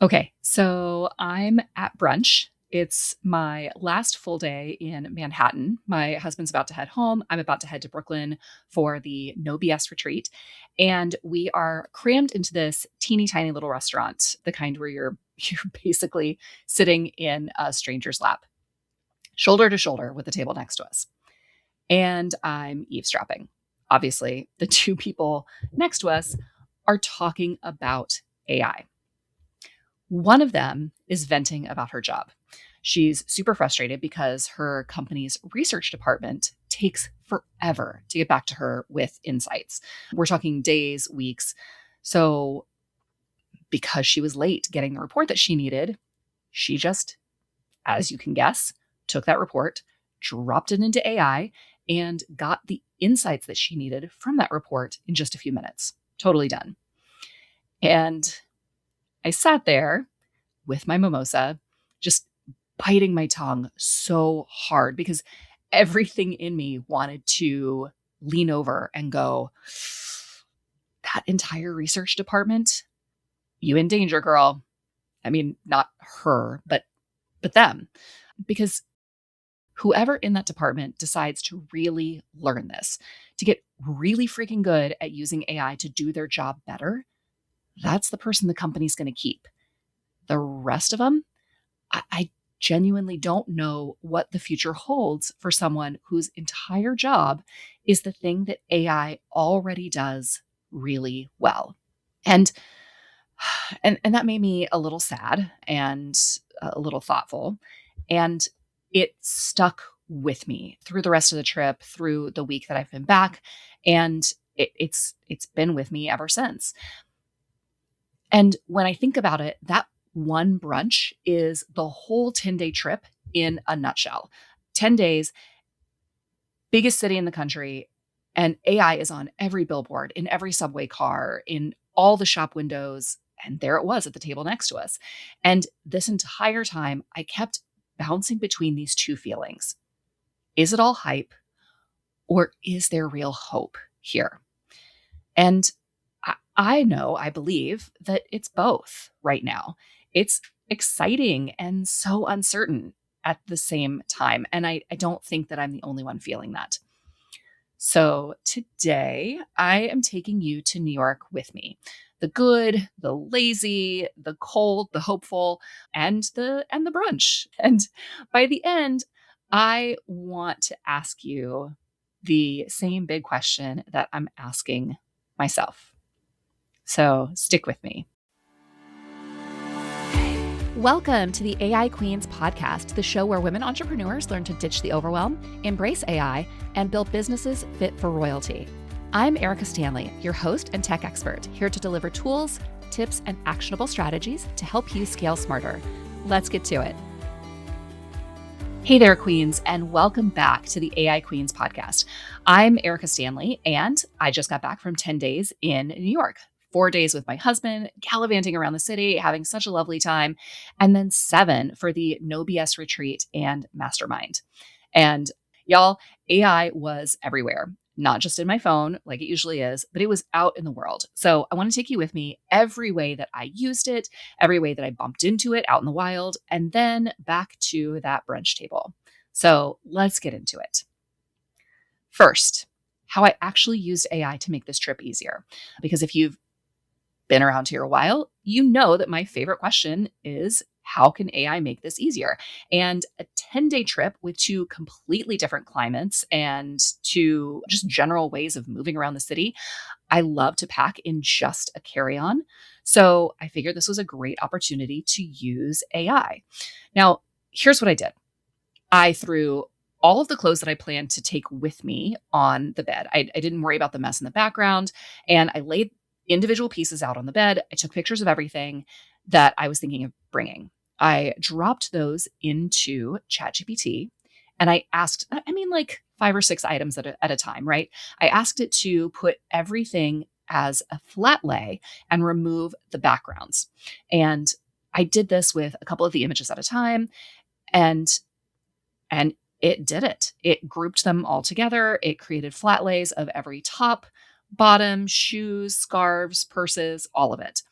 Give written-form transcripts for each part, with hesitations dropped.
Okay, so I'm at brunch. It's my last full day in Manhattan. My husband's about to head home. I'm about to head to Brooklyn for the No BS retreat. And we are crammed into this teeny tiny little restaurant, the kind where you're you're basically sitting in a stranger's lap, shoulder to shoulder with the table next to us. And I'm eavesdropping. Obviously, the two people next to us are talking about AI. One of them is venting about her job. She's super frustrated because her company's research department takes forever to get back to her with insights. We're talking days, weeks. So, because she was late getting the report that she needed, she just, as you can guess, took that report, dropped it into AI, and got the insights that she needed from that report in just a few minutes. Totally done. And I sat there with my mimosa, just biting my tongue so hard because everything in me wanted to lean over and go, that entire research department, you in danger, girl. I mean, not her, but them. Because whoever in that department decides to really learn this, to get really freaking good at using AI to do their job better, that's the person the company's going to keep. The rest of them, I genuinely don't know what the future holds for someone whose entire job is the thing that AI already does really well. And and that made me a little sad and a little thoughtful. And it stuck with me through the rest of the trip, through the week that I've been back. And it's been with me ever since. And when I think about it, that one brunch is the whole 10-day trip in a nutshell. 10 days, biggest city in the country, and AI is on every billboard, in every subway car, in all the shop windows. And there it was at the table next to us. And this entire time, I kept bouncing between these two feelings. Is it all hype, or is there real hope here? And I believe that it's both right now. It's exciting and so uncertain at the same time. And I don't think that I'm the only one feeling that. So today I am taking you to New York with me. The good, the lazy, the cold, the hopeful, and the brunch. And by the end, I want to ask you the same big question that I'm asking myself. So stick with me. Welcome to the AI Queens podcast, the show where women entrepreneurs learn to ditch the overwhelm, embrace AI, and build businesses fit for royalty. I'm Erica Stanley, your host and tech expert, here to deliver tools, tips, and actionable strategies to help you scale smarter. Let's get to it. Hey there, Queens, and welcome back to the AI Queens podcast. I'm Erica Stanley, and I just got back from 10 days in New York. 4 days with my husband, gallivanting around the city, having such a lovely time, and then 7 for the No BS retreat and mastermind. And y'all, AI was everywhere, not just in my phone like it usually is, but it was out in the world. So I want to take you with me every way that I used it, every way that I bumped into it out in the wild, and then back to that brunch table. So let's get into it. First, how I actually used AI to make this trip easier. Because if you've been around here a while, you know that my favorite question is, how can AI make this easier? And a 10-day trip with 2 completely different climates and 2 just general ways of moving around the city, I love to pack in just a carry-on. So I figured this was a great opportunity to use AI. Now, here's what I did. I threw all of the clothes that I planned to take with me on the bed. I didn't worry about the mess in the background, and I laid individual pieces out on the bed. I took pictures of everything that I was thinking of bringing. I dropped those into ChatGPT and I asked, like 5 or 6 items at a time, right? I asked it to put everything as a flat lay and remove the backgrounds. And I did this with a couple of the images at a time, and it did it. It grouped them all together. It created flat lays of every top, bottom, shoes, scarves, purses, all of it.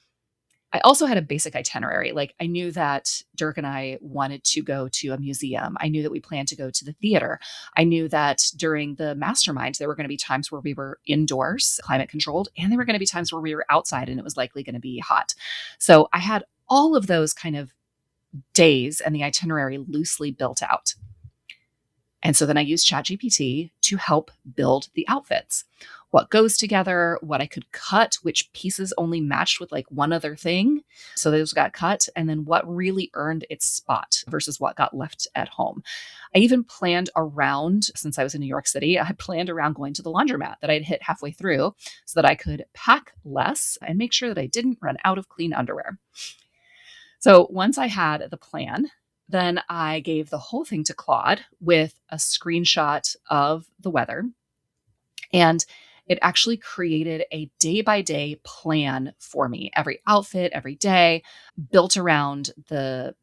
I also had a basic itinerary. Like I knew that Dirk and I wanted to go to a museum. I knew that we planned to go to the theater. I knew that during the mastermind, there were going to be times where we were indoors, climate controlled, and there were going to be times where we were outside and it was likely going to be hot. So I had all of those kind of days and the itinerary loosely built out. And so then I used ChatGPT to help build the outfits. What goes together, what I could cut, which pieces only matched with like one other thing. So those got cut. And then what really earned its spot versus what got left at home. I even planned around, since I was in New York City, I planned around going to the laundromat that I'd hit halfway through so that I could pack less and make sure that I didn't run out of clean underwear. So once I had the plan, then I gave the whole thing to Claude with a screenshot of the weather. And it actually created a day by day plan for me. Every outfit, every day, built around the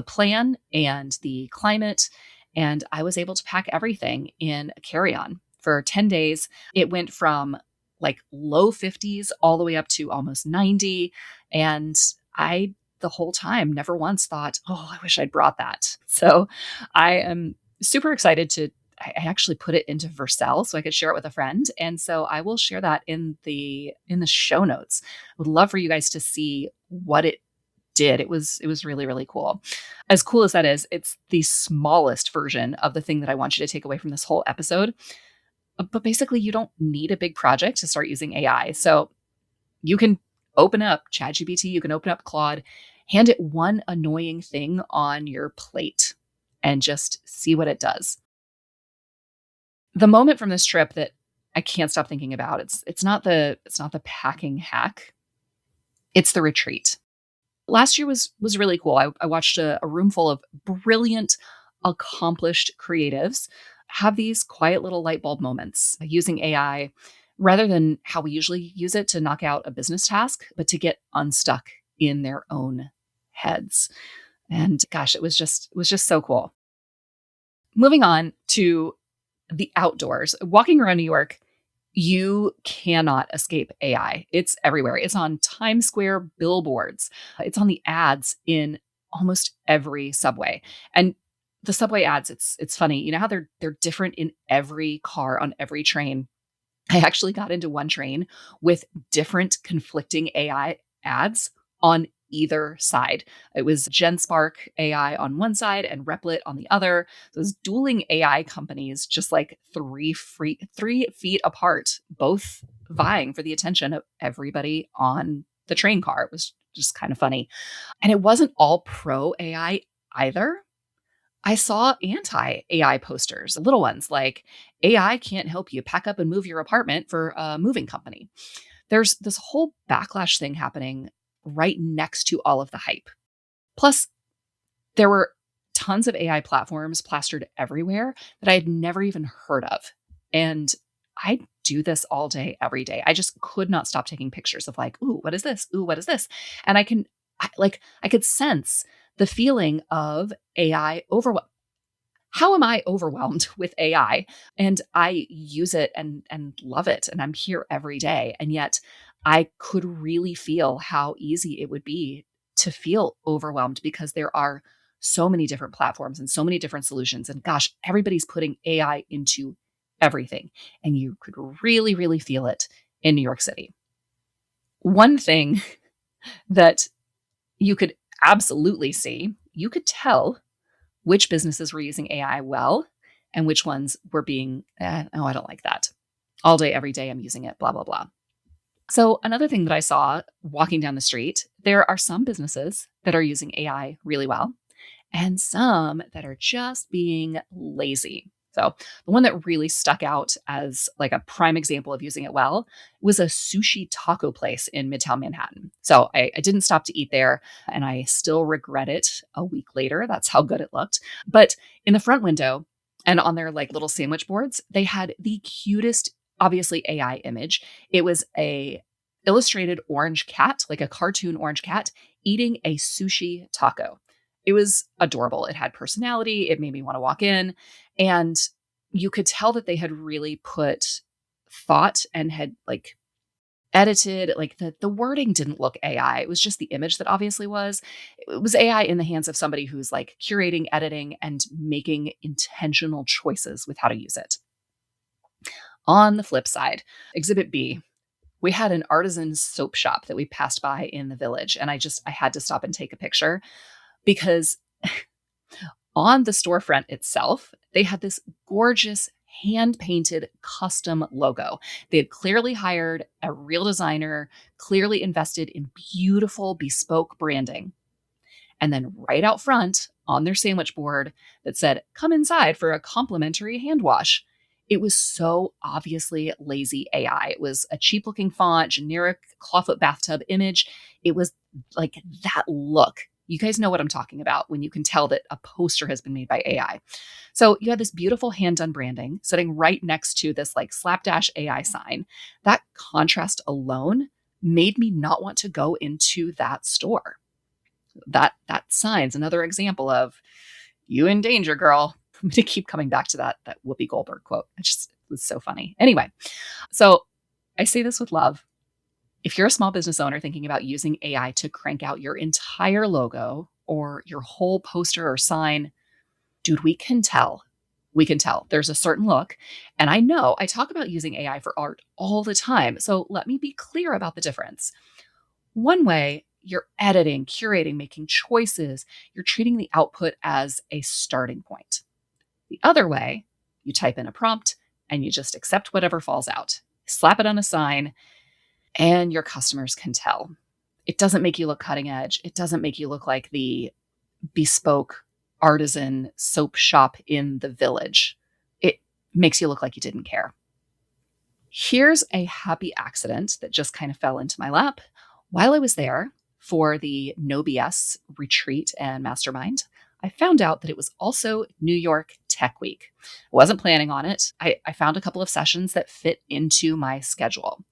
plan and the climate. And I was able to pack everything in a carry-on for 10 days. It went from like low 50s all the way up to almost 90. And I, the whole time, never once thought, oh, I wish I'd brought that. So I am super excited to. I actually put it into Vercel so I could share it with a friend. And so I will share that in the show notes. I would love for you guys to see what it did. It was really, really cool. As cool as that is, it's the smallest version of the thing that I want you to take away from this whole episode. But basically, you don't need a big project to start using AI. So you can open up ChatGPT, you can open up Claude, hand it one annoying thing on your plate and just see what it does. The moment from this trip that I can't stop thinking about, it's not the packing hack. It's the retreat. Last year was really cool. I watched a room full of brilliant, accomplished creatives have these quiet little light bulb moments using AI rather than how we usually use it to knock out a business task, but to get unstuck in their own heads. And gosh, it was just so cool. Moving on to the outdoors, walking around New York, you cannot escape AI. It's everywhere. It's on Times Square billboards. It's on the ads in almost every subway. And the subway ads, it's funny. You know how they're different in every car on every train. I actually got into one train with different conflicting AI ads on either side. It was GenSpark AI on one side and Replit on the other. Those dueling AI companies, just like 3 feet apart, both vying for the attention of everybody on the train car. It was just kind of funny. And it wasn't all pro AI either. I saw anti AI posters, little ones like AI can't help you pack up and move your apartment for a moving company. There's this whole backlash thing happening right next to all of the hype. Plus, there were tons of AI platforms plastered everywhere that I had never even heard of. And I do this all day, every day. I just could not stop taking pictures of like, ooh, what is this? Ooh, what is this? And I could sense the feeling of AI overwhelm. How am I overwhelmed with AI? And I use it and love it. And I'm here every day. And yet I could really feel how easy it would be to feel overwhelmed because there are so many different platforms and so many different solutions. And gosh, everybody's putting AI into everything. And you could really, really feel it in New York City. One thing that you could absolutely see, you could tell which businesses were using AI well and which ones were being, oh, I don't like that. All day, every day, I'm using it, blah, blah, blah. So, another thing that I saw walking down the street, there are some businesses that are using AI really well and some that are just being lazy. So, the one that really stuck out as like a prime example of using it well was a sushi taco place in Midtown Manhattan. So, I didn't stop to eat there and I still regret it a week later. That's how good it looked. But in the front window and on their like little sandwich boards, they had the cutest, obviously AI image. It was a illustrated orange cat, like a cartoon orange cat, eating a sushi taco. It was adorable. It had personality. It made me want to walk in. And you could tell that they had really put thought and had like edited, like the wording didn't look AI. It was just the image that obviously was. It was AI in the hands of somebody who's like curating, editing, and making intentional choices with how to use it. On the flip side, Exhibit B, we had an artisan soap shop that we passed by in the village. And I had to stop and take a picture because on the storefront itself, they had this gorgeous hand painted custom logo. They had clearly hired a real designer, clearly invested in beautiful bespoke branding. And then right out front on their sandwich board that said, "Come inside for a complimentary hand wash." It was so obviously lazy AI. It was a cheap looking font, generic clawfoot bathtub image. It was like that look. You guys know what I'm talking about when you can tell that a poster has been made by AI. So you had this beautiful hand done branding sitting right next to this like slapdash AI sign. That contrast alone made me not want to go into that store. That sign's another example of you in danger, girl. I'm going to keep coming back to that Whoopi Goldberg quote. It was so funny. Anyway, so I say this with love. If you're a small business owner thinking about using AI to crank out your entire logo or your whole poster or sign, dude, we can tell. We can tell. There's a certain look. And I know I talk about using AI for art all the time. So let me be clear about the difference. One way, you're editing, curating, making choices. You're treating the output as a starting point. The other way, you type in a prompt and you just accept whatever falls out, slap it on a sign, and your customers can tell. It doesn't make you look cutting edge. It doesn't make you look like the bespoke artisan soap shop in the village. It makes you look like you didn't care. Here's a happy accident that just kind of fell into my lap. While I was there for the No BS retreat and mastermind, I found out that it was also New York Tech Week. I wasn't planning on it. I found a couple of sessions that fit into my schedule.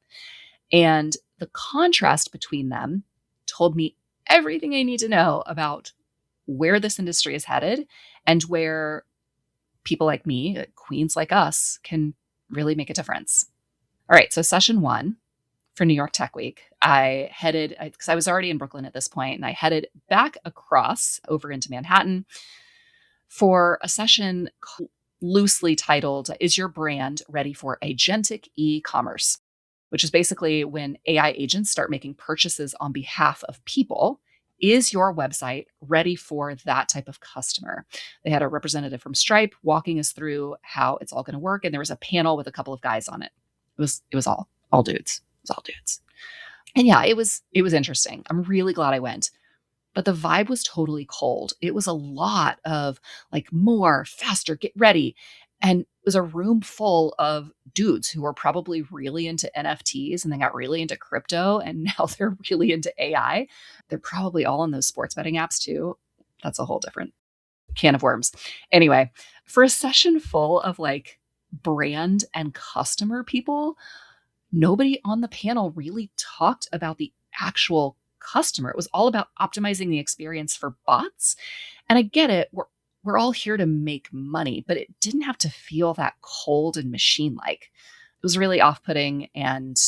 And the contrast between them told me everything I need to know about where this industry is headed and where people like me, queens like us, can really make a difference. All right, so session one for New York Tech Week, I headed, because I was already in Brooklyn at this point, and I headed back across over into Manhattan for a session loosely titled, "Is Your Brand Ready for Agentic E-Commerce?" Which is basically when AI agents start making purchases on behalf of people. Is your website ready for that type of customer? They had a representative from Stripe walking us through how it's all going to work, and there was a panel with a couple of guys on it. It was all dudes. It was all dudes. And yeah, it was interesting. I'm really glad I went. But the vibe was totally cold. It was a lot of like more, faster, get ready. And it was a room full of dudes who were probably really into NFTs and then got really into crypto. And now they're really into AI. They're probably all on those sports betting apps too. That's a whole different can of worms. Anyway, for a session full of like brand and customer people, nobody on the panel really talked about the actual customer. It was all about optimizing the experience for bots. And I get it. We're all here to make money, but it didn't have to feel that cold and machine-like. It was really off-putting and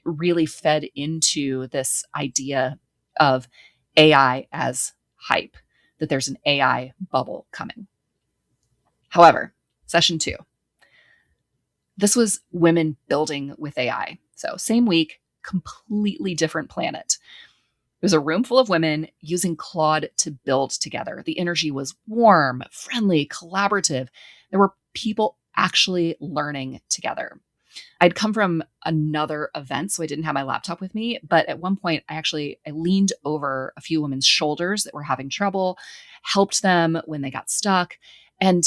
really fed into this idea of AI as hype, that there's an AI bubble coming. However, session two, this was women building with AI. So same week, completely different planet. It was a room full of women using Claude to build together. The energy was warm, friendly, collaborative. There were people actually learning together. I'd come from another event, so I didn't have my laptop with me. But at one point, I leaned over a few women's shoulders that were having trouble, helped them when they got stuck. And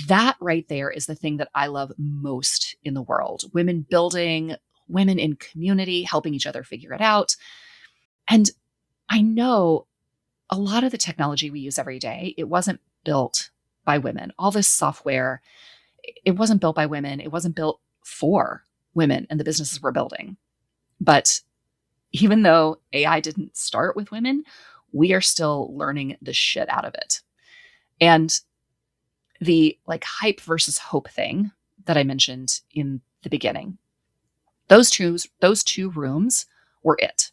that right there is the thing that I love most in the world. Women building, women in community, helping each other figure it out. And I know a lot of the technology we use every day, it wasn't built by women. All this software, it wasn't built by women. It wasn't built for women and the businesses we're building. But even though AI didn't start with women, we are still learning the shit out of it. And the like hype versus hope thing that I mentioned in the beginning, Those two rooms were it.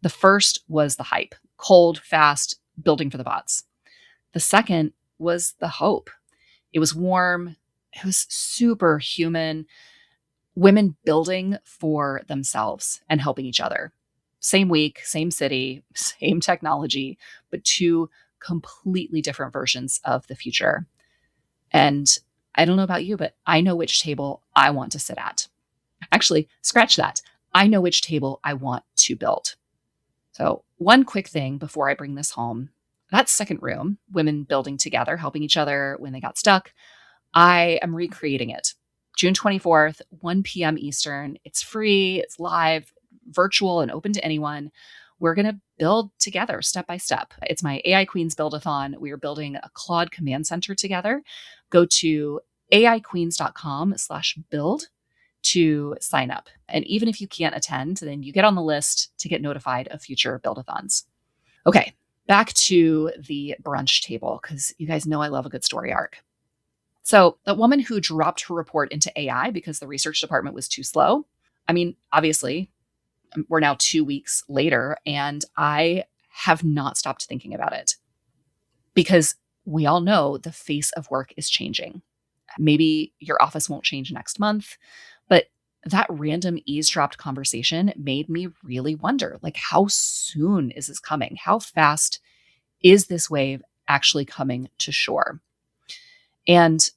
The first was the hype, cold, fast, building for the bots. The second was the hope. It was warm. It was super human. Women building for themselves and helping each other. Same week, same city, same technology, but two completely different versions of the future. And I don't know about you, but I know which table I want to sit at. Actually, scratch that. I know which table I want to build. So, one quick thing before I bring this home, that second room, women building together, helping each other when they got stuck, I am recreating it. June 24th, 1 p.m. Eastern. It's free, it's live, virtual, and open to anyone. We're going to build together step by step. It's my AI Queens Build-a-thon. We are building a Claude command center together. Go to aiqueens.com/build to sign up. And even if you can't attend, then you get on the list to get notified of future build-a-thons. Okay, back to the brunch table, because you guys know I love a good story arc. So, the woman who dropped her report into AI because the research department was too slow. I mean, obviously, we're now 2 weeks later, and I have not stopped thinking about it because we all know the face of work is changing. Maybe your office won't change next month, but that random eavesdropped conversation made me really wonder, like, how soon is this coming? How fast is this wave actually coming to shore? And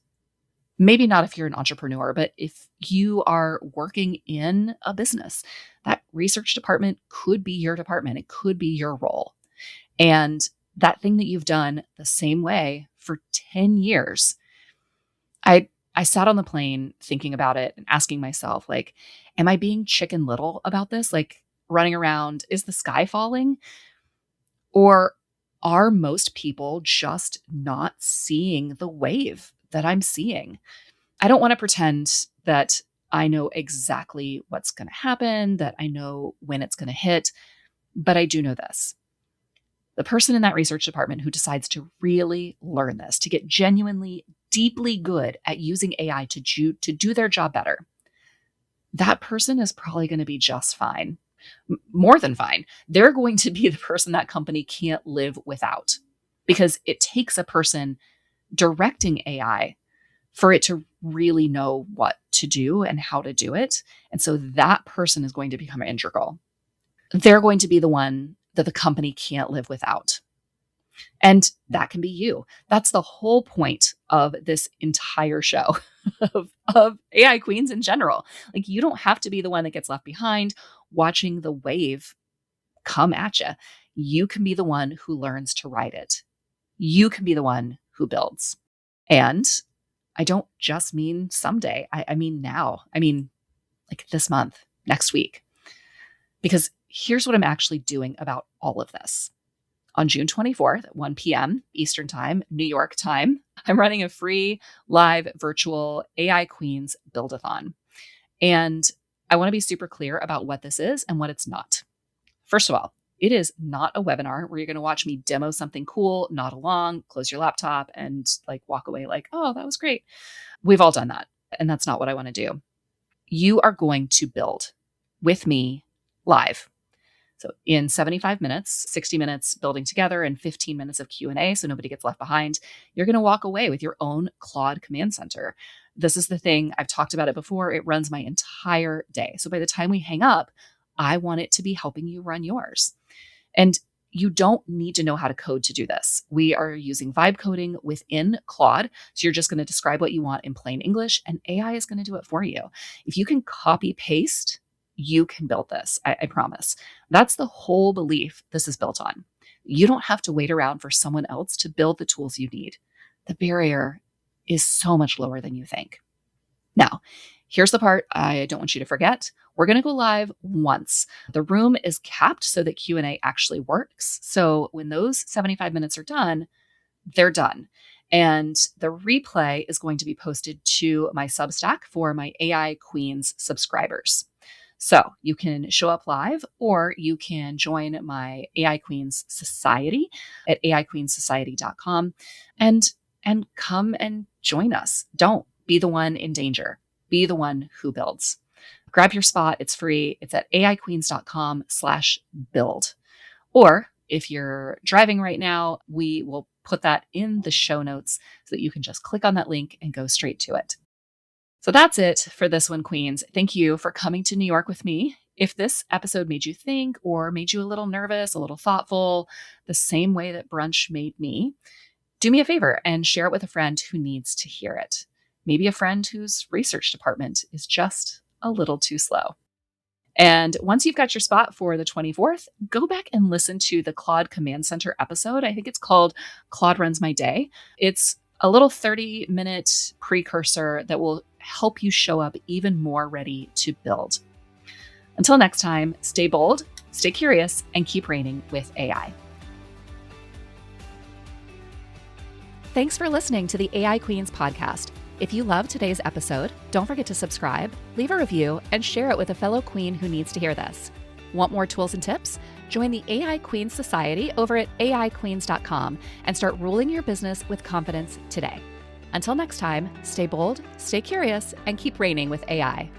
maybe not if you're an entrepreneur, but if you are working in a business, that research department could be your department. It could be your role. And that thing that you've done the same way for 10 years, I sat on the plane thinking about it and asking myself, like, am I being chicken little about this? Like, running around, is the sky falling? Or are most people just not seeing the wave that I'm seeing? I don't want to pretend that I know exactly what's going to happen, that I know when it's going to hit, but I do know this. The person in that research department who decides to really learn this, to get genuinely, deeply good at using AI to do their job better, that person is probably going to be just fine. More than fine. They're going to be the person that company can't live without, because it takes a person directing AI for it to really know what to do and how to do it. And so that person is going to become integral. They're going to be the one that the company can't live without. And that can be you. That's the whole point of this entire show of AI Queens in general. Like, you don't have to be the one that gets left behind watching the wave come at you. You can be the one who learns to ride it. You can be the one who builds. And I don't just mean someday. I mean now. I mean, like, this month, next week. Because here's what I'm actually doing about all of this. On June 24th at 1 p.m. Eastern Time, New York time, I'm running a free live virtual AI Queens Build-a-thon. And I want to be super clear about what this is and what it's not. First of all, it is not a webinar where you're going to watch me demo something cool, nod along, close your laptop, and like walk away like, oh, that was great. We've all done that. And that's not what I want to do. You are going to build with me live. So in 75 minutes, 60 minutes building together, and 15 minutes of Q&A, so nobody gets left behind, you're going to walk away with your own Claude command center. This is the thing, I've talked about it before, it runs my entire day. So by the time we hang up, I want it to be helping you run yours. And you don't need to know how to code to do this. We are using vibe coding within Claude. So you're just going to describe what you want in plain English, and AI is going to do it for you. If you can copy paste, you can build this. I promise. That's the whole belief this is built on. You don't have to wait around for someone else to build the tools you need. The barrier is so much lower than you think. Now, here's the part I don't want you to forget. We're going to go live once. The room is capped so that Q&A actually works. So when those 75 minutes are done, they're done. And the replay is going to be posted to my Substack for my AI Queens subscribers. So you can show up live, or you can join my AI Queens Society at aiqueensociety.com and come and join us. Don't be the one in danger. Be the one who builds. Grab your spot. It's free. It's at aiqueens.com/build. Or if you're driving right now, we will put that in the show notes so that you can just click on that link and go straight to it. So that's it for this one, Queens. Thank you for coming to New York with me. If this episode made you think or made you a little nervous, a little thoughtful, the same way that brunch made me, do me a favor and share it with a friend who needs to hear it. Maybe a friend whose research department is just a little too slow. And once you've got your spot for the 24th, go back and listen to the Claude Command Center episode. I think it's called Claude Runs My Day. It's a little 30-minute precursor that will help you show up even more ready to build. Until next time, stay bold, stay curious, and keep reigning with AI. Thanks for listening to the AI Queens podcast. If you loved today's episode, don't forget to subscribe, leave a review, and share it with a fellow queen who needs to hear this. Want more tools and tips? Join the AI Queens Society over at aiqueens.com and start ruling your business with confidence today. Until next time, stay bold, stay curious, and keep reigning with AI.